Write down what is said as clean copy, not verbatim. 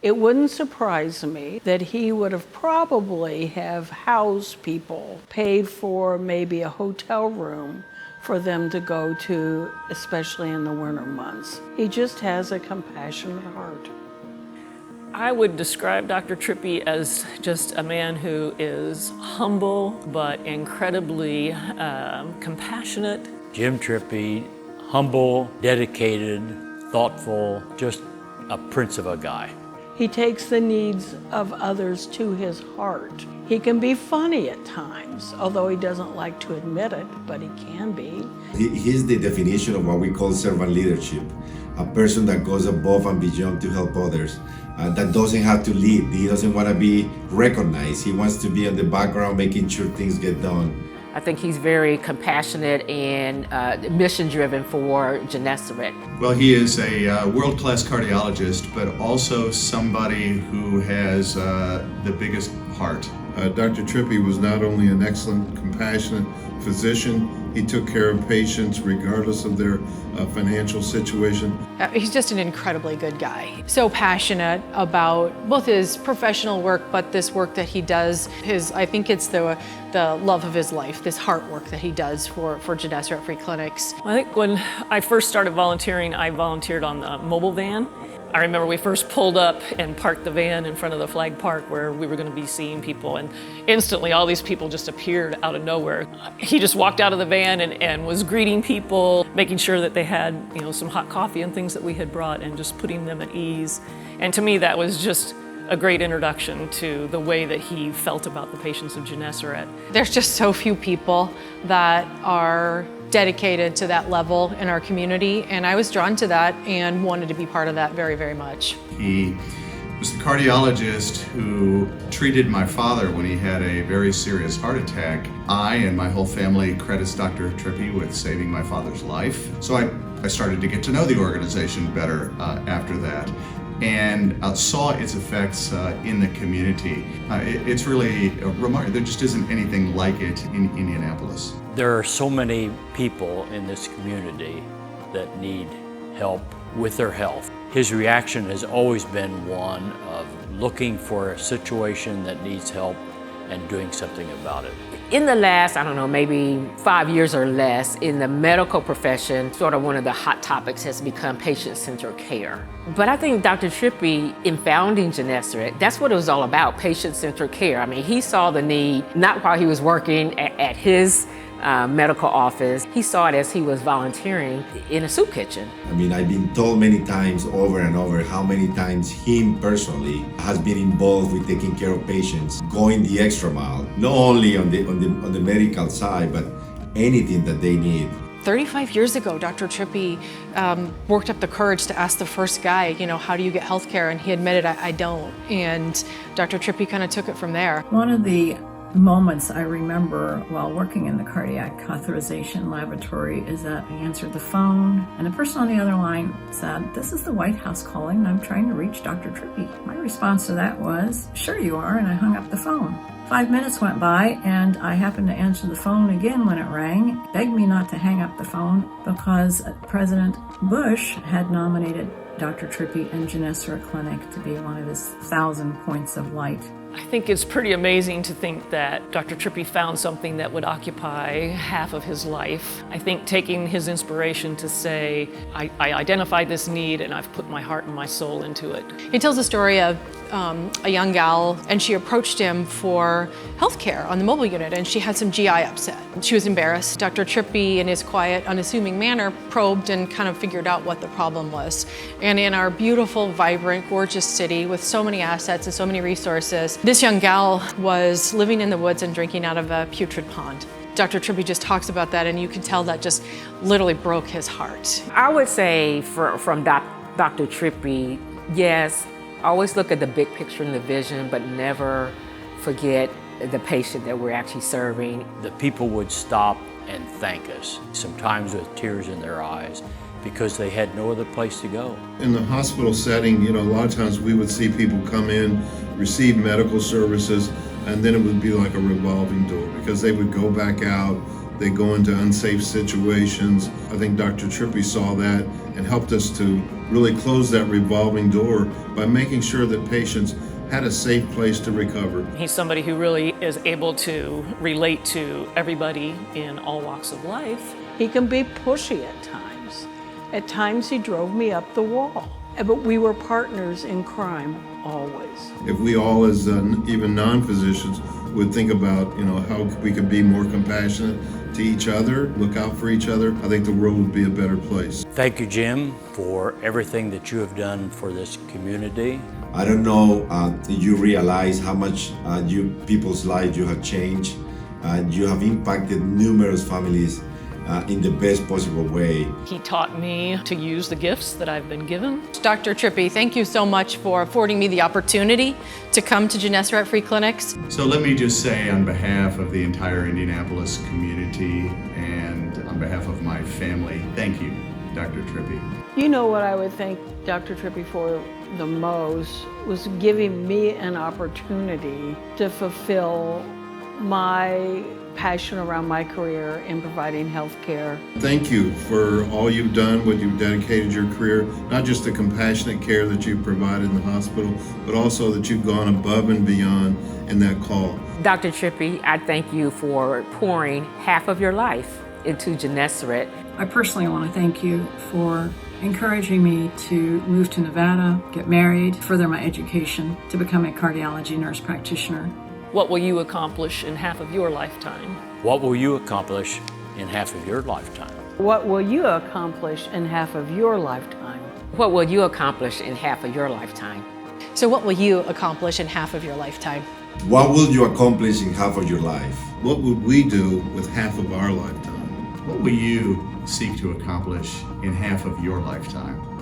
It wouldn't surprise me that he would have probably have housed people, paid for maybe a hotel room for them to go to, especially in the winter months. He just has a compassionate heart. I would describe Dr. Trippi as just a man who is humble but incredibly compassionate. Jim Trippi, humble, dedicated, thoughtful, just a prince of a guy. He takes the needs of others to his heart. He can be funny at times, although he doesn't like to admit it, but he can be. He's the definition of what we call servant leadership, a person that goes above and beyond to help others, that doesn't have to lead. He doesn't want to be recognized. He wants to be in the background making sure things get done. I think he's very compassionate and mission-driven for Gennesaret. Well, he is a world-class cardiologist, but also somebody who has the biggest heart. Dr. Trippi was not only an excellent, compassionate physician, he took care of patients regardless of their financial situation. He's just an incredibly good guy. So passionate about both his professional work, but this work that he does, I think it's the love of his life, this heart work that he does for Gennesaret Free Clinics. I think when I first started volunteering, I volunteered on the mobile van. I remember we first pulled up and parked the van in front of the flag park where we were going to be seeing people, and instantly all these people just appeared out of nowhere. He just walked out of the van and was greeting people, making sure that they had, some hot coffee and things that we had brought, and just putting them at ease. And to me, that was just a great introduction to the way that he felt about the patients of Gennesaret. There's just so few people that are dedicated to that level in our community, and I was drawn to that and wanted to be part of that very, very much. He was the cardiologist who treated my father when he had a very serious heart attack. I and my whole family credits Dr. Trippi with saving my father's life. So I started to get to know the organization better after that, and saw its effects in the community. It's really remarkable. There just isn't anything like it in Indianapolis. There are so many people in this community that need help with their health. His reaction has always been one of looking for a situation that needs help and doing something about it. In the last, maybe 5 years or less, in the medical profession, sort of one of the hot topics has become patient-centered care. But I think Dr. Trippi, in founding Gennesaret, that's what it was all about, patient-centered care. He saw the need, not while he was working at his medical office. He saw it as he was volunteering in a soup kitchen. I've been told many times over and over how many times him personally has been involved with taking care of patients, going the extra mile, not only on the medical side, but anything that they need. 35 years ago, Dr. Trippi worked up the courage to ask the first guy, how do you get health care? And he admitted, I don't. And Dr. Trippi kind of took it from there. One of the moments I remember while working in the cardiac catheterization laboratory is that I answered the phone and a person on the other line said, "This is the White House calling and I'm trying to reach Dr. Trippi." My response to that was, "Sure you are," and I hung up the phone. 5 minutes went by and I happened to answer the phone again when it rang. He begged me not to hang up the phone because President Bush had nominated Dr. Trippi and Gennesaret Clinic to be one of his 1,000 points of light. I think it's pretty amazing to think that Dr. Trippi found something that would occupy half of his life. I think taking his inspiration to say, I identified this need and I've put my heart and my soul into it. He tells the story of a young gal, and she approached him for health care on the mobile unit, and she had some GI upset. She was embarrassed. Dr. Trippi, in his quiet, unassuming manner, probed and kind of figured out what the problem was. And in our beautiful, vibrant, gorgeous city with so many assets and so many resources, this young gal was living in the woods and drinking out of a putrid pond. Dr. Trippi just talks about that, and you can tell that just literally broke his heart. I would say from Dr. Trippi, yes, always look at the big picture and the vision, but never forget the patient that we're actually serving. The people would stop and thank us, sometimes with tears in their eyes, because they had no other place to go. In the hospital setting, a lot of times we would see people come in, receive medical services, and then it would be like a revolving door because they would go back out, they go into unsafe situations. I think Dr. Trippi saw that and helped us to really closed that revolving door by making sure that patients had a safe place to recover. He's somebody who really is able to relate to everybody in all walks of life. He can be pushy at times. At times he drove me up the wall. But we were partners in crime, always. If we all, as even non-physicians, would think about, how we could be more compassionate to each other, look out for each other, I think the world would be a better place. Thank you, Jim, for everything that you have done for this community. I don't know if you realize how much people's lives you have changed. You have impacted numerous families in the best possible way. He taught me to use the gifts that I've been given. Dr. Trippi, thank you so much for affording me the opportunity to come to Gennesaret Free Clinics. So let me just say, on behalf of the entire Indianapolis community and on behalf of my family, thank you, Dr. Trippi. You know what I would thank Dr. Trippi for the most was giving me an opportunity to fulfill my passion around my career in providing health care. Thank you for all you've done, what you've dedicated your career, not just the compassionate care that you've provided in the hospital, but also that you've gone above and beyond in that call. Dr. Trippi, I thank you for pouring half of your life into Gennesaret. I personally want to thank you for encouraging me to move to Nevada, get married, further my education to become a cardiology nurse practitioner. What will you accomplish in half of your lifetime? What will you accomplish in half of your lifetime? What will you accomplish in half of your lifetime? What will you accomplish in half of your lifetime? So what will you accomplish in half of your lifetime? What will you accomplish in half of your life? What would we do with half of our lifetime? What will you seek to accomplish in half of your lifetime?